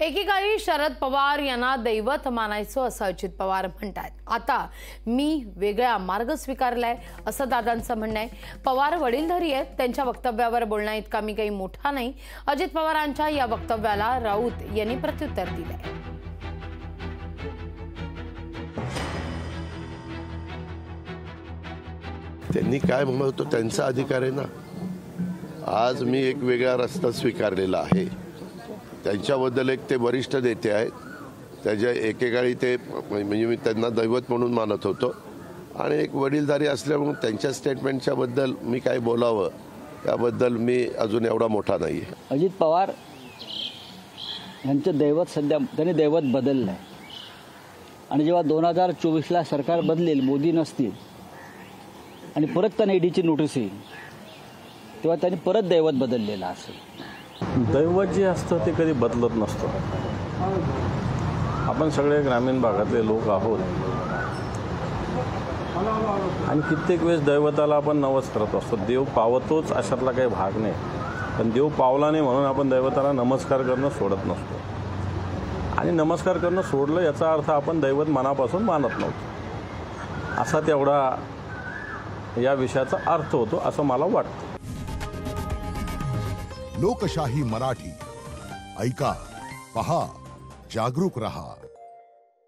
एकेकाळी शरद पवार यांना दैवत मानायचं असं अजित पवार म्हणतात। आता मी वेगळा मार्ग स्वीकारलाय असं दादांचं म्हणणं आहे। पवार वडीलधारी आहेत, त्यांच्या वक्तव्यावर बोलण्या इतका मी काही मोठा नाही। अजित पवारांच्या या वक्तव्याला राऊत यांनी प्रत्युत्तर दिलंय। त्यांनी काय म्हणत होतं त्यांचा अधिकार आहे ना। आज मी एक वेगळा रस्ता स्वीकारलेला आहे। त्यांच्याबद्दल एक ते वरिष्ठ नेते आहेत, त्याच्या एकेकाळी ते म्हणजे मी त्यांना दैवत म्हणून मानत होतो आणि एक वडीलधारी असल्यामुळे त्यांच्या स्टेटमेंटच्या बद्दल मी काय बोलावं याबद्दल मी अजून एवढा मोठा नाही आहे। अजित पवार यांचं दैवत सध्या त्यांनी दैवत बदललं आहे आणि जेव्हा 2024ला सरकार बदलेल, मोदी नसतील आणि परत त्यांना ईडीची नोटीस येईल तेव्हा त्यांनी परत दैवत बदललेलं असेल। दैवत जे असतं ते कधी बदलत नसतं। आपण सगळे ग्रामीण भागातले लोक आहोत आणि कित्येक वेळेस दैवताला आपण नवस करत असतो। देव पावतोच अशातला काही भाग नाही, पण देव पावला नाही म्हणून आपण दैवताला नमस्कार करणं सोडत नसतो। आणि नमस्कार करणं सोडलं याचा अर्थ आपण दैवत मनापासून मानत नव्हतो असा तेवढा या विषयाचा अर्थ होतो असं मला वाटतं। लोकशाही मराठी ऐका, पहा, जागरूक रहा।